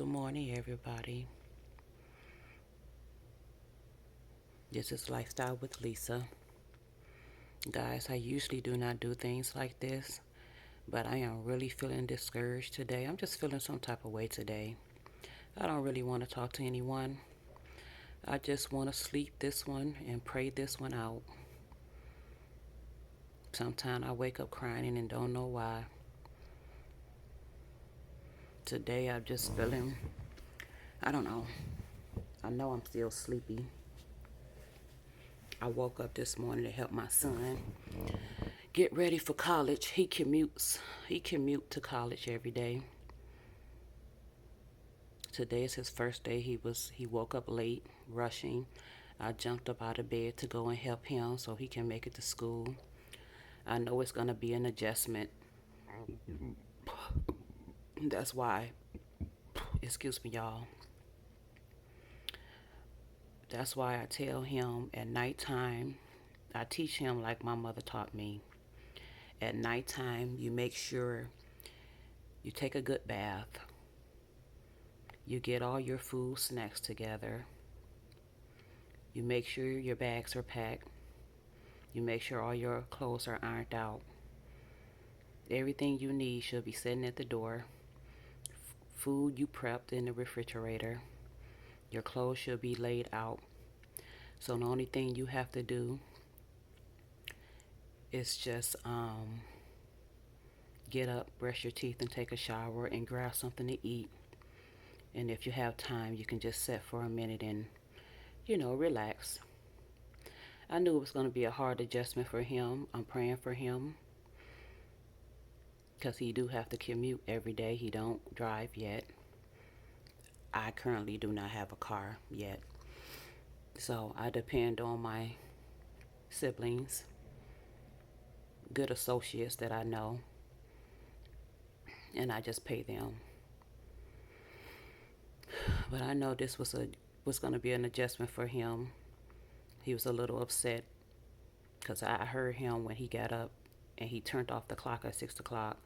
Good morning, everybody. This is Lifestyle with Lisa. Guys, I usually do not do things like this, but I am really feeling discouraged today. I'm just feeling some type of way today. I don't really want to talk to anyone. I just want to sleep this one and pray this one out. Sometimes I wake up crying and don't know why. Today I'm just feeling, I don't know. I know I'm still sleepy. I woke up this morning to help my son get ready for college. He commutes. He commute to college every day. Today is his first day. He woke up late, rushing. I jumped up out of bed to go and help him so he can make it to school. I know it's gonna be an adjustment. That's why, excuse me, y'all. That's why I tell him at nighttime, I teach him like my mother taught me. At nighttime, you make sure you take a good bath. You get all your food, snacks together. You make sure your bags are packed. You make sure all your clothes are ironed out. Everything you need should be sitting at the door. Food you prepped in the refrigerator. Your clothes should be laid out. So the only thing you have to do is just get up, brush your teeth, and take a shower and grab something to eat. And if you have time, you can just sit for a minute and, relax. I knew it was going to be a hard adjustment for him. I'm praying for him because he do have to commute every day. He don't drive yet. I currently do not have a car yet. So I depend on my siblings, good associates that I know, and I just pay them. But I know this was going to be an adjustment for him. He was a little upset because I heard him when he got up and he turned off the clock at 6 o'clock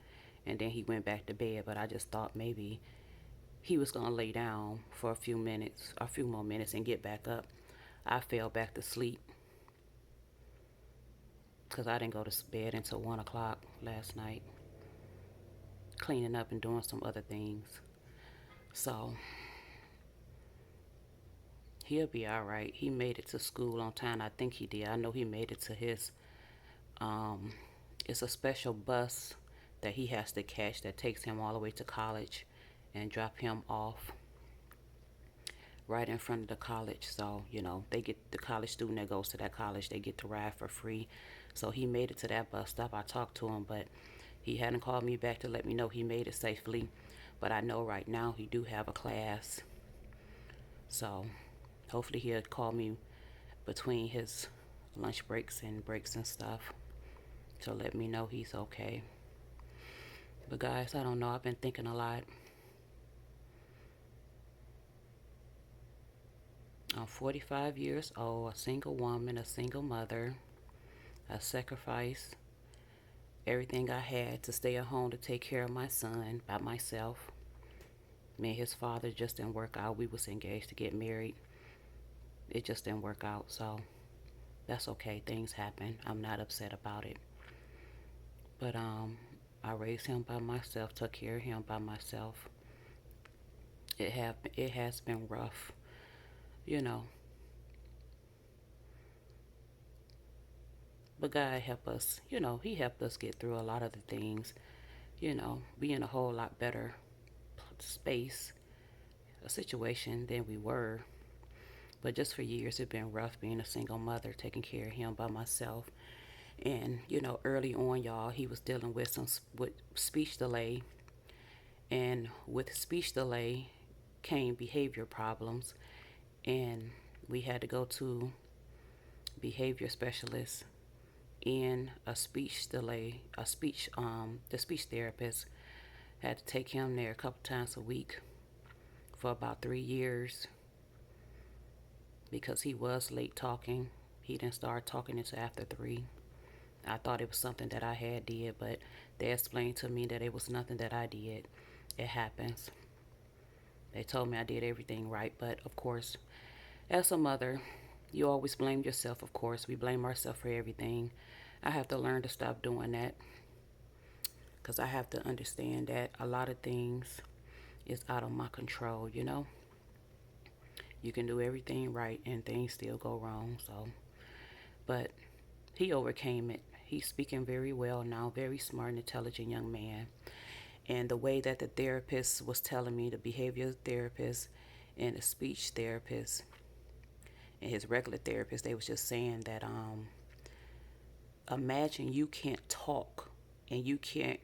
and then he went back to bed. But I just thought maybe he was going to lay down for a few more minutes and get back up. I fell back to sleep because I didn't go to bed until 1 o'clock last night, cleaning up and doing some other things. So he'll be all right. He made it to school on time. I think he did. I know he made it to his, it's a special bus that he has to catch that takes him all the way to college and drop him off right in front of the college. So, they get the college student that goes to that college, they get to ride for free. So he made it to that bus stop. I talked to him, but he hadn't called me back to let me know he made it safely. But I know right now he do have a class. So hopefully he'll call me between his lunch breaks and stuff to let me know he's okay. But guys, I don't know. I've been thinking a lot. I'm 45 years old, a single woman, a single mother. I sacrificed everything I had to stay at home to take care of my son by myself. Me and his father just didn't work out. We was engaged to get married. It just didn't work out, so that's okay. Things happen. I'm not upset about it. But I raised him by myself, took care of him by myself. It has been rough, you know. But God help us, He helped us get through a lot of the things, be in a whole lot better space, a situation than we were. But just for years, it's been rough being a single mother, taking care of him by myself. And early on, y'all, he was dealing with speech delay, and with speech delay came behavior problems, and we had to go to behavior specialists and the speech therapist had to take him there a couple times a week for about 3 years because he was late talking. He didn't start talking until after 3. I thought it was something that I had did, but they explained to me that it was nothing that I did. It happens. They told me I did everything right, but of course, as a mother, you always blame yourself, of course. We blame ourselves for everything. I have to learn to stop doing that because I have to understand that a lot of things is out of my control, you know? You can do everything right and things still go wrong, so. But he overcame it. He's speaking very well now, very smart and intelligent young man. And the way that the therapist was telling me, the behavior therapist and the speech therapist and his regular therapist, they was just saying that imagine you can't talk and you can't,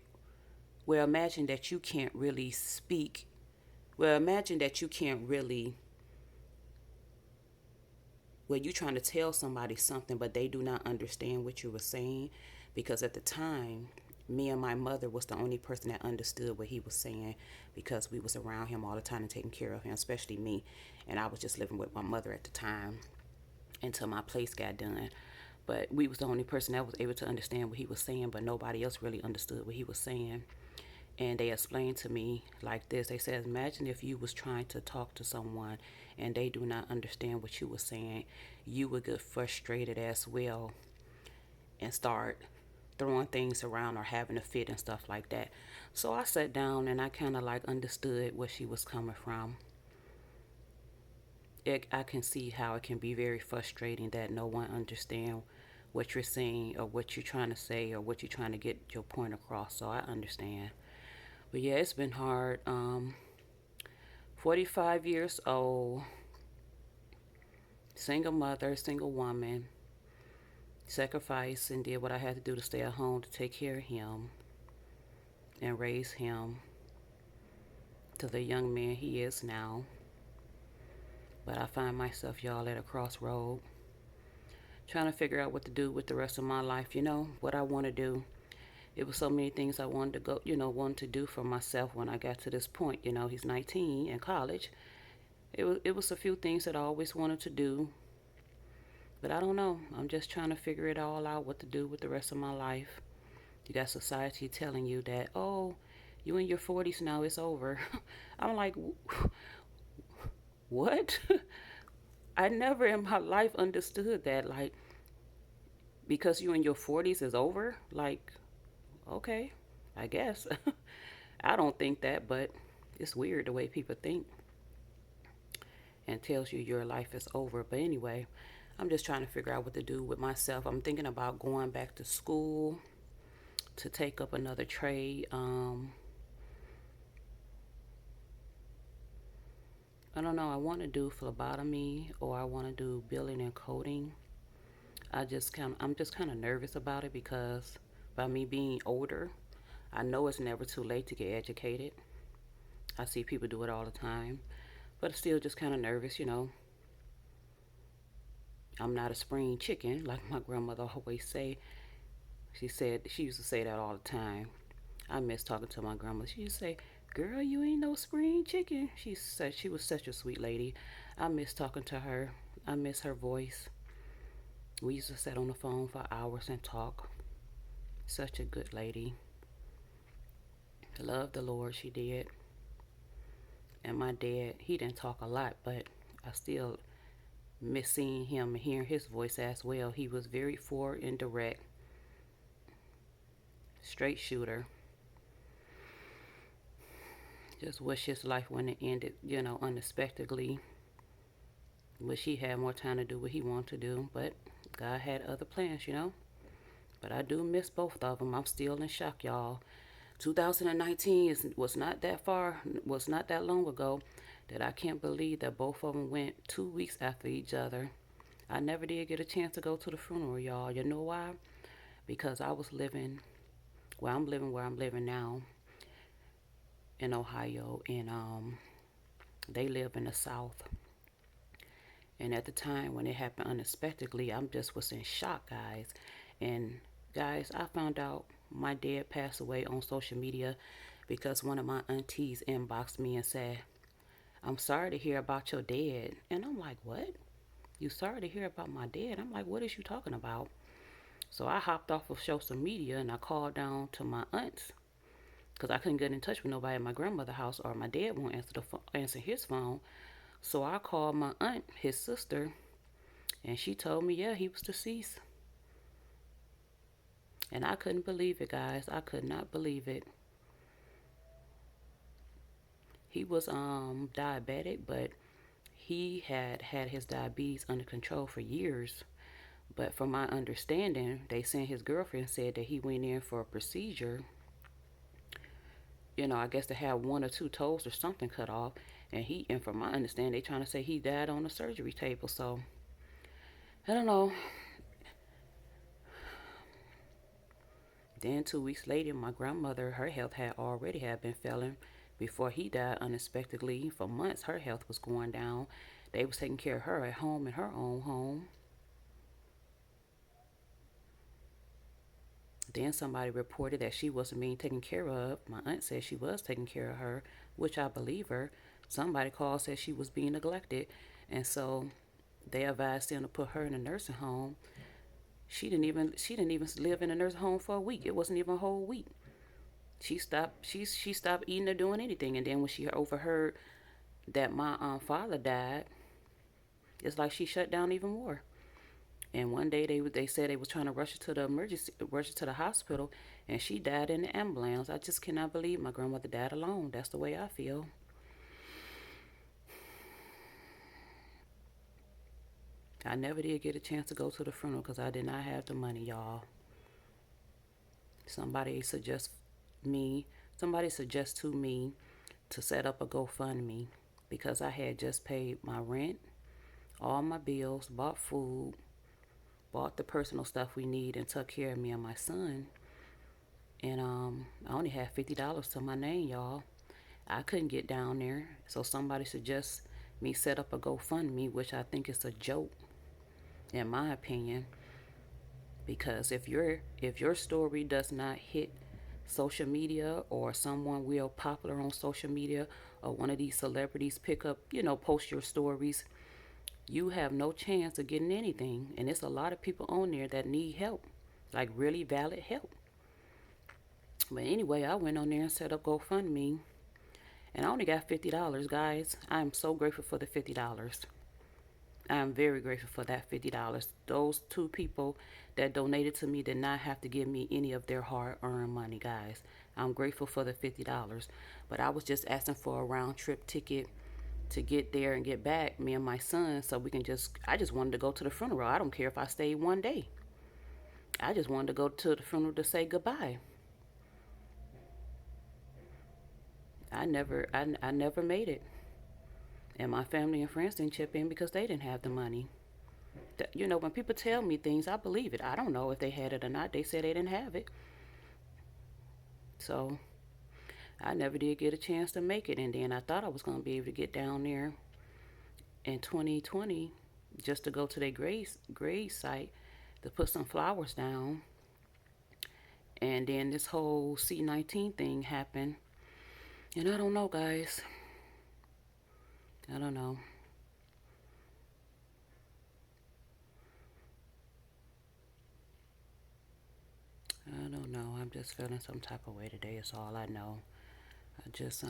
well, imagine that you can't really speak. Well, imagine that you can't really, well, you're trying to tell somebody something, but they do not understand what you were saying. Because at the time, me and my mother was the only person that understood what he was saying because we was around him all the time and taking care of him, especially me. And I was just living with my mother at the time until my place got done. But we was the only person that was able to understand what he was saying, but nobody else really understood what he was saying. And they explained to me like this. They said, imagine if you was trying to talk to someone and they do not understand what you were saying. You would get frustrated as well and start throwing things around or having a fit and stuff like that. So I sat down and I kind of like understood where she was coming from. I can see how it can be very frustrating that no one understands what you're saying or what you're trying to say or what you're trying to get your point across. So I understand. But yeah, it's been hard. 45 years old, single mother, single woman, sacrificed and did what I had to do to stay at home to take care of him and raise him to the young man he is now. But I find myself, y'all, at a crossroad, trying to figure out what to do with the rest of my life, you know, what I want to do. It was so many things I wanted to go, wanted to do for myself when I got to this point. You know, he's 19 in college. It was a few things that I always wanted to do, but I don't know. I'm just trying to figure it all out, what to do with the rest of my life. You got society telling you that, oh, you in your 40s now, it's over. I'm like, what? I never in my life understood that. Like, because you in your 40s is over? Like, okay, I guess. I don't think that, but it's weird the way people think and tells you your life is over. But anyway, I'm just trying to figure out what to do with myself. I'm thinking about going back to school to take up another trade. I don't know. I want to do phlebotomy or I want to do billing and coding. I'm just kind of nervous about it because by me being older, I know it's never too late to get educated. I see people do it all the time, but still just kind of nervous. I'm not a spring chicken, like my grandmother always say. She used to say that all the time. I miss talking to my grandma. She used to say, "Girl, you ain't no spring chicken." She said she was such a sweet lady. I miss talking to her. I miss her voice. We used to sit on the phone for hours and talk. Such a good lady. Loved the Lord, she did. And my dad, he didn't talk a lot, but I still miss seeing him and hearing his voice as well. He was very forward and direct, straight shooter. Just wish his life wouldn't have ended, unexpectedly. Wish he had more time to do what he wanted to do, but God had other plans. But I do miss both of them. I'm still in shock, y'all. 2019 was not that long ago that I can't believe that both of them went 2 weeks after each other. I never did get a chance to go to the funeral, y'all. You know why? Because I was living, I'm living where I'm living now in Ohio, and they live in the South. And at the time when it happened unexpectedly, I just was in shock, guys. And guys, I found out my dad passed away on social media because one of my aunties inboxed me and said, "I'm sorry to hear about your dad." And I'm like, "What? You sorry to hear about my dad?" I'm like, "What is you talking about?" So I hopped off of social media and I called down to my aunts because I couldn't get in touch with nobody at my grandmother's house, or my dad won't answer his phone. So I called my aunt, his sister, and she told me, yeah, he was deceased. And I couldn't believe it, guys. I could not believe it. He was diabetic, but he had his diabetes under control for years. But from my understanding, they sent his girlfriend said that he went in for a procedure. I guess to have one or two toes or something cut off, and from my understanding, they trying to say he died on the surgery table. So I don't know. Then 2 weeks later, my grandmother, her health had already had been failing before he died unexpectedly. For months, her health was going down. They was taking care of her at home in her own home. Then somebody reported that she wasn't being taken care of. My aunt said she was taking care of her, which I believe her. Somebody called, said she was being neglected, and so they advised them to put her in a nursing home. She didn't even live in a nursing home for a week. It wasn't even a whole week. She stopped eating or doing anything. And then when she overheard that my father died, it's like she shut down even more. And one day they said they was trying to rush her to the hospital, and she died in the ambulance. I just cannot believe my grandmother died alone. That's the way I feel. I never did get a chance to go to the funeral because I did not have the money, y'all. Somebody suggest me. Somebody suggest to me to set up a GoFundMe because I had just paid my rent, all my bills, bought food, bought the personal stuff we need, and took care of me and my son. And I only had $50 to my name, y'all. I couldn't get down there, so somebody suggests me set up a GoFundMe, which I think is a joke, in my opinion. Because if your story does not hit social media, or someone real popular on social media, or one of these celebrities pick up, post your stories, you have no chance of getting anything. And there's a lot of people on there that need help, like really valid help. But anyway, I went on there and set up GoFundMe, and I only got $50, guys. I'm so grateful for the $50. I'm very grateful for that $50. Those two people that donated to me did not have to give me any of their hard-earned money, guys. I'm grateful for the $50. But I was just asking for a round-trip ticket to get there and get back, me and my son, so I just wanted to go to the funeral. I don't care if I stayed one day. I just wanted to go to the funeral to say goodbye. I never made it. And my family and friends didn't chip in because they didn't have the money. When people tell me things, I believe it. I don't know if they had it or not. They said they didn't have it. So I never did get a chance to make it. And then I thought I was going to be able to get down there in 2020 just to go to their grave site to put some flowers down. And then this whole C-19 thing happened. And I don't know, guys. I don't know. I don't know. I'm just feeling some type of way today. Is all I know. I just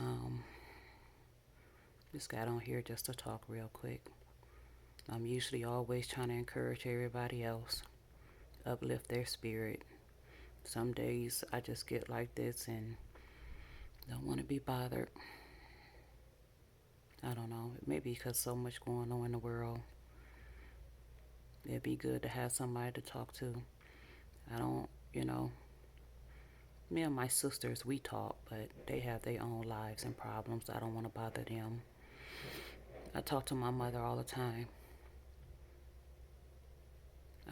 got on here just to talk real quick. I'm usually always trying to encourage everybody else, uplift their spirit. Some days I just get like this and don't want to be bothered. I don't know. Maybe because so much going on in the world. It'd be good to have somebody to talk to. I don't, me and my sisters, we talk, but they have their own lives and problems. I don't want to bother them. I talk to my mother all the time.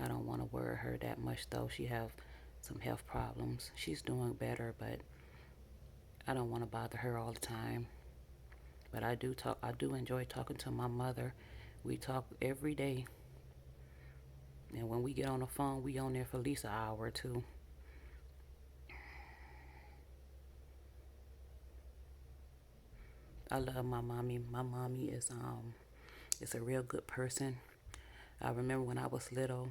I don't want to worry her that much, though. She have some health problems. She's doing better, but I don't want to bother her all the time. But I do enjoy talking to my mother. We talk every day. And when we get on the phone, we on there for at least an hour or two. I love my mommy. My mommy is a real good person. I remember when I was little,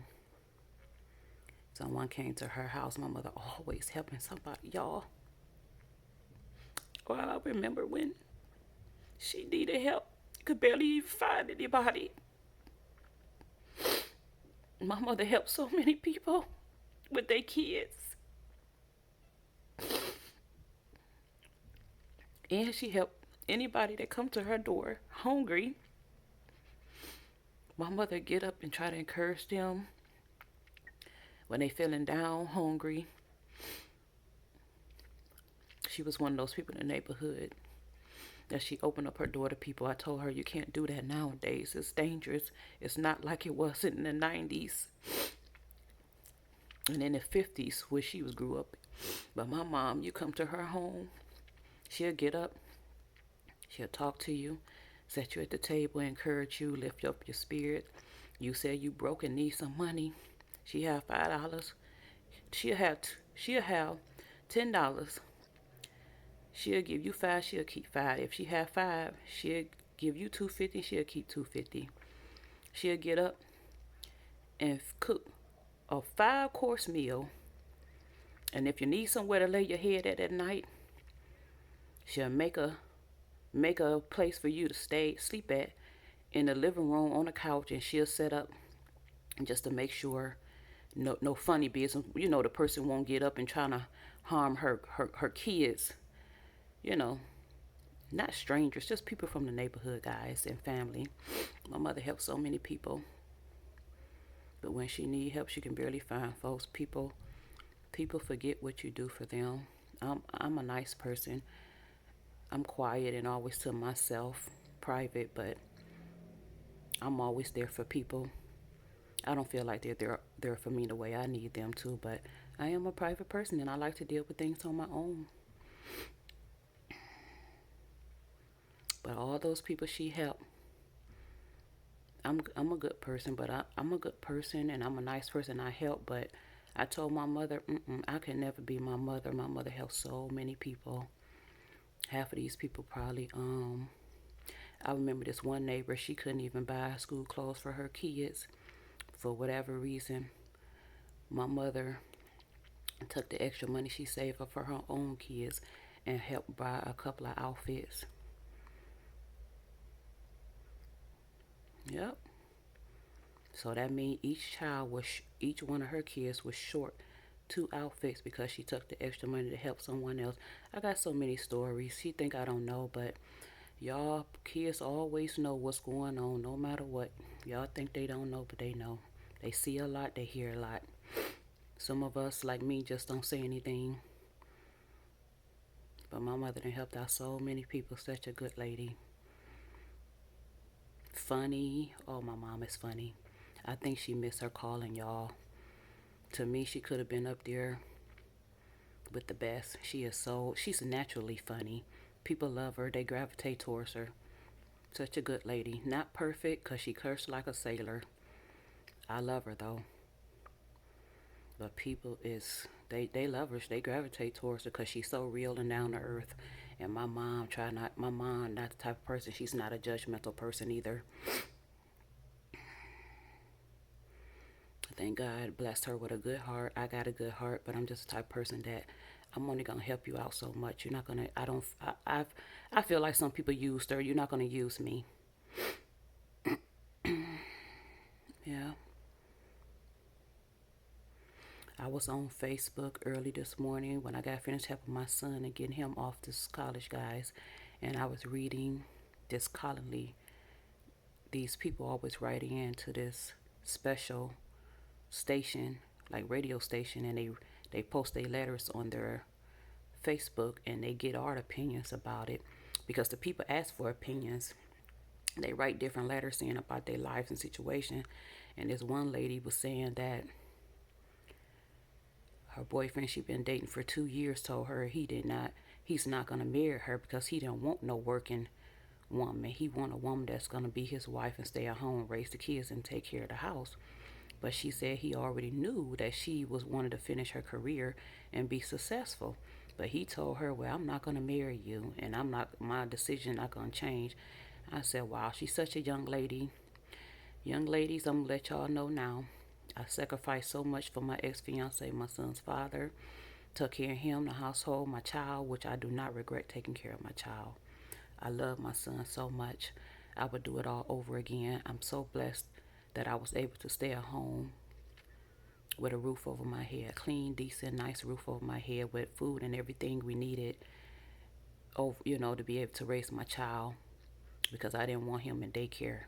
someone came to her house. My mother always helping somebody, y'all. Well, I remember when she needed help, could barely even find anybody. My mother helped so many people with their kids. And she helped anybody that come to her door hungry. My mother get up and try to encourage them when they feeling down, hungry. She was one of those people in the neighborhood that she opened up her door to people. I told her, you can't do that nowadays. It's dangerous. It's not like it was in the 90s and in the 50s where she was grew up. But my mom, you come to her home, she'll get up, she'll talk to you, set you at the table, encourage you, lift up your spirit. You say you broke and need some money. She have $5. She'll have $10. She'll give you 5, she'll keep 5. If she have 5, she'll give you $2.50, she'll keep $2.50. She'll get up and cook a 5-course meal. And if you need somewhere to lay your head at night, she'll make a place for you to sleep at in the living room on the couch, and she'll set up just to make sure no funny business. You know, the person won't get up and trying to harm her kids. You know, not strangers, just people from the neighborhood, guys, and family. My mother helped so many people. But when she need help, she can barely find folks. People forget what you do for them. I'm a nice person. I'm quiet and always to myself, private, but I'm always there for people. I don't feel like they're there for me the way I need them to, but I am a private person and I like to deal with things on my own. But all those people she helped, I'm a good person, but I'm a good person and I'm a nice person. I help, but I told my mother, I can never be my mother. My mother helped so many people. Half of these people probably, I remember this one neighbor, she couldn't even buy school clothes for her kids for whatever reason. My mother took the extra money she saved up for her own kids and helped buy a couple of outfits. Yep. So that means each one of her kids was short 2 outfits because she took the extra money to help someone else. I got so many stories. She think I don't know, but y'all kids always know what's going on no matter what. Y'all think they don't know, but they know. They see a lot, they hear a lot. Some of us, like me, just don't say anything. But my mother done helped out so many people. Such a good lady. Funny. Oh, my mom is funny. I think she missed her calling, y'all. To me, she could have been up there with the best. She's naturally funny. People love her. They gravitate towards her. Such a good lady. Not perfect because she cursed like a sailor. I love her though. But people they love her. They gravitate towards her because she's so real and down to earth. And my mom not the type of person. She's not a judgmental person either. Thank God blessed her with a good heart. I got a good heart, but I'm just the type of person that I'm only gonna help you out so much. You're not gonna. I feel like some people used her. You're not gonna use me. Yeah. I was on Facebook early this morning when I got finished helping my son and getting him off to college, guys, and I was reading this Calendly. These people always writing into this special station, like radio station, and they post their letters on their Facebook and they get our opinions about it because the people ask for opinions. They write different letters saying about their lives and situation. And this one lady was saying that her boyfriend she been dating for 2 years told her he's not gonna marry her because he don't want no working woman. He want a woman that's gonna be his wife and stay at home, raise the kids, and take care of the house. But she said he already knew that she wanted to finish her career and be successful. But he told her, well, I'm not going to marry you and my decision not going to change. I said, wow, she's such a young lady. Young ladies, I'm going to let y'all know now. I sacrificed so much for my ex-fiance, my son's father, took care of him, the household, my child, which I do not regret taking care of my child. I love my son so much. I would do it all over again. I'm so blessed that I was able to stay at home with a roof over my head, clean, decent, nice roof over my head with food and everything we needed, over, to be able to raise my child, because I didn't want him in daycare.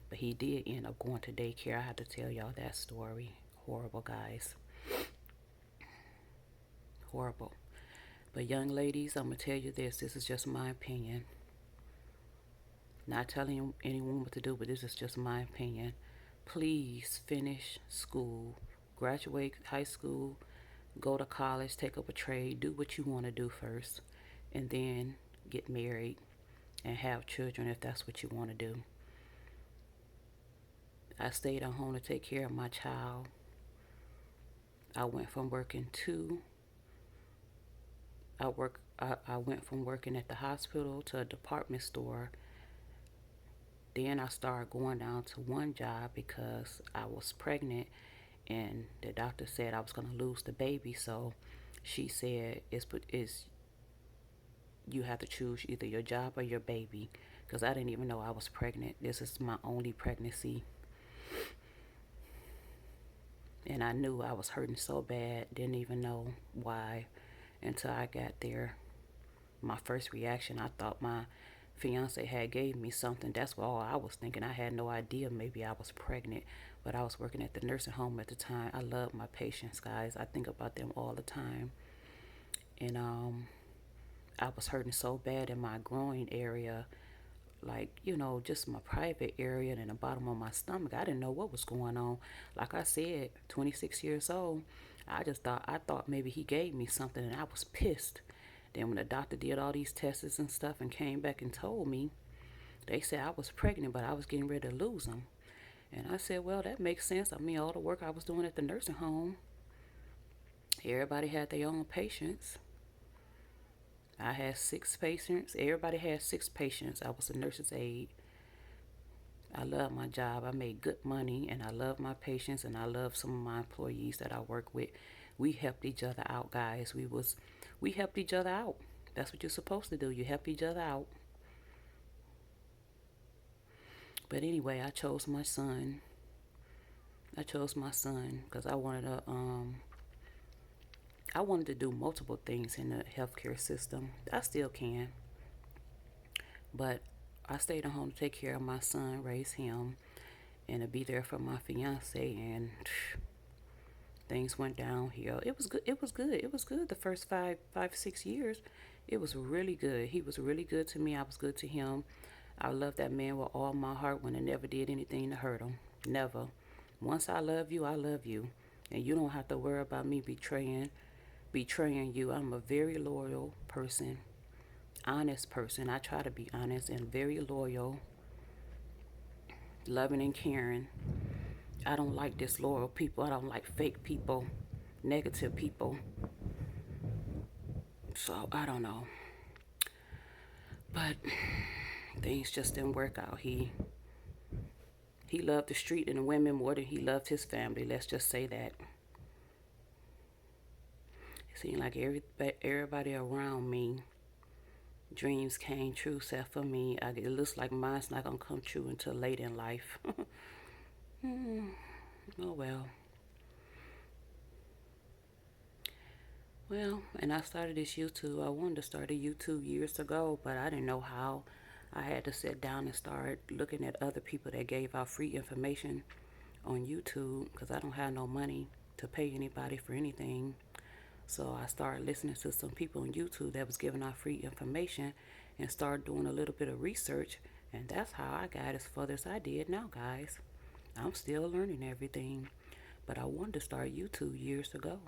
But he did end up going to daycare. I had to tell y'all that story. Horrible, guys. Horrible. But young ladies, I'm going to tell you this. This is just my opinion. Not telling anyone what to do, but this is just my opinion. Please finish school. Graduate high school. Go to college. Take up a trade. Do what you want to do first. And then get married and have children if that's what you want to do. I stayed at home to take care of my child. I went from working I went from working at the hospital to a department store. Then I started going down to one job because I was pregnant and the doctor said I was going to lose the baby. So she said, you have to choose either your job or your baby, because I didn't even know I was pregnant. This is my only pregnancy. And I knew I was hurting so bad, didn't even know why until I got there. My first reaction, I thought my fiance had gave me something. That's all I was thinking. I had no idea maybe I was pregnant, but I was working at the nursing home at the time. I love my patients, guys. I think about them all the time. And I was hurting so bad in my groin area, like, just my private area and the bottom of my stomach. I didn't know what was going on. Like I said, 26 years old. I thought maybe he gave me something, and I was pissed. Then when the doctor did all these tests and stuff and came back and told me, they said I was pregnant, but I was getting ready to lose him. And I said, well, that makes sense. I mean, all the work I was doing at the nursing home, everybody had their own patients. I had 6 patients. Everybody had 6 patients. I was a nurse's aide. I love my job. I made good money, and I love my patients, and I love some of my employees that I work with. We helped each other out, guys. We helped each other out. That's what you're supposed to do. You help each other out. But anyway, I chose my son. Because I wanted to do multiple things in the healthcare system. I still can. But I stayed at home to take care of my son, raise him, and to be there for my fiance. And things went downhill. It was good. It was good. The first 6 years, it was really good. He was really good to me. I was good to him. I love that man with all my heart when I never did anything to hurt him. Never. Once I love you, and you don't have to worry about me betraying you. I'm a very loyal person, honest person. I try to be honest and very loyal, loving and caring. I don't like disloyal people. I don't like fake people, negative people. So I don't know, but things just didn't work out. He loved the street and the women more than he loved his family. Let's just say that. It seemed like everybody around me, dreams came true except for me. It looks like mine's not going to come true until late in life. Oh, well. Well, and I started this YouTube. I wanted to start a YouTube years ago, but I didn't know how. I had to sit down and start looking at other people that gave out free information on YouTube, because I don't have no money to pay anybody for anything. So I started listening to some people on YouTube that was giving out free information and started doing a little bit of research. And that's how I got as far as I did now, guys. I'm still learning everything. But I wanted to start YouTube years ago.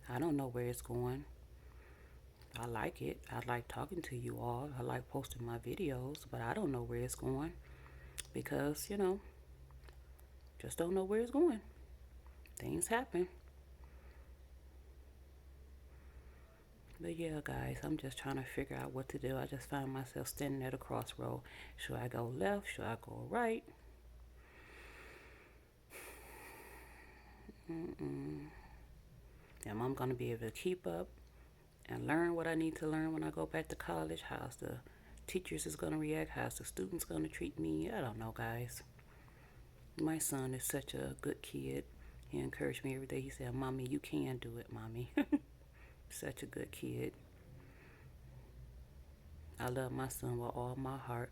I don't know where it's going. I like it. I like talking to you all. I like posting my videos. But I don't know where it's going. Because, just don't know where it's going. Things happen. But yeah, guys, I'm just trying to figure out what to do. I just find myself standing at a crossroad. Should I go left? Should I go right? Am I going to be able to keep up and learn what I need to learn when I go back to college? How's the teachers is going to react? How's the students going to treat me? I don't know, guys. My son is such a good kid. He encouraged me every day. He said, Mommy, you can do it, Mommy. Such a good kid. I love my son with all my heart.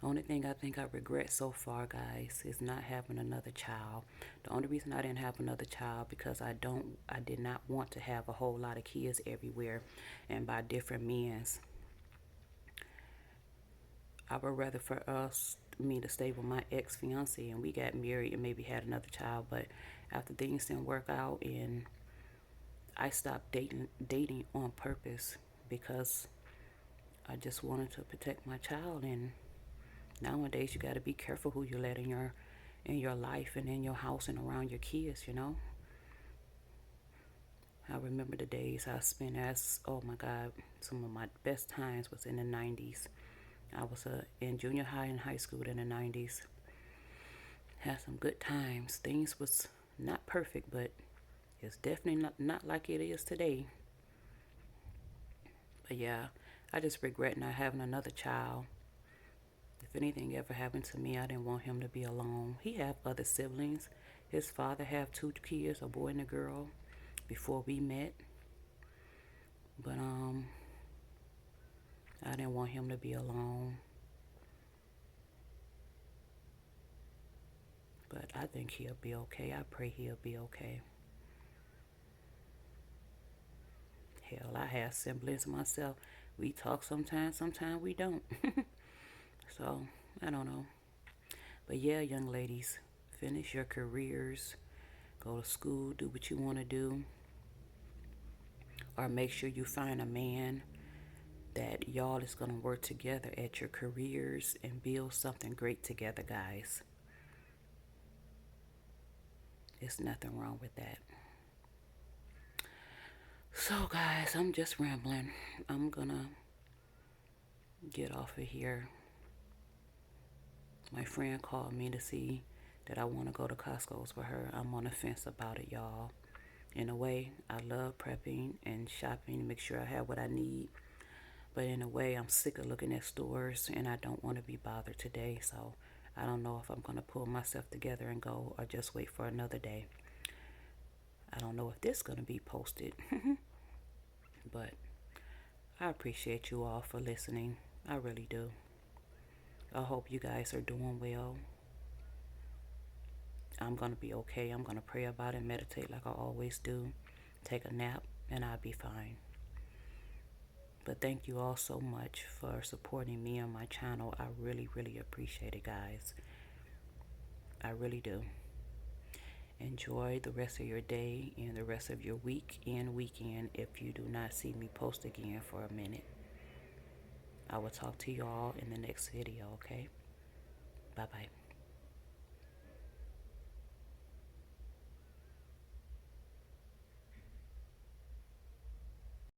Only thing I think I regret so far, guys, is not having another child. The only reason I didn't have another child because I did not want to have a whole lot of kids everywhere and by different men's. I would rather for me to stay with my ex-fiance and we got married and maybe had another child, but after things didn't work out and I stopped dating on purpose because I just wanted to protect my child. And nowadays you got to be careful who you let in your life and in your house and around your kids, you know. I remember the days I spent oh my God, some of my best times was in the 90s. I was in junior high and high school in the 90s. Had some good times. Things was not perfect, but it's definitely not like it is today. But yeah, I just regret not having another child. If anything ever happened to me, I didn't want him to be alone. He have other siblings. His father have 2 kids, a boy and a girl, before we met. But I didn't want him to be alone. But I think he'll be okay. I pray he'll be okay. Hell, I have siblings myself. We talk sometimes we don't. So, I don't know. But yeah, young ladies, finish your careers. Go to school, do what you want to do. Or make sure you find a man that y'all is going to work together at your careers and build something great together, guys. There's nothing wrong with that. So, guys, I'm just rambling. I'm going to get off of here. My friend called me to see that I want to go to Costco's with her. I'm on the fence about it, y'all. In a way, I love prepping and shopping to make sure I have what I need. But in a way, I'm sick of looking at stores and I don't want to be bothered today. So I don't know if I'm going to pull myself together and go or just wait for another day. I don't know if this is going to be posted. But I appreciate you all for listening. I really do. I hope you guys are doing well. I'm going to be okay. I'm going to pray about it, meditate like I always do, take a nap, and I'll be fine. But thank you all so much for supporting me on my channel. I really, really appreciate it, guys. I really do. Enjoy the rest of your day and the rest of your week and weekend if you do not see me post again for a minute. I will talk to you all in the next video, okay? Bye-bye.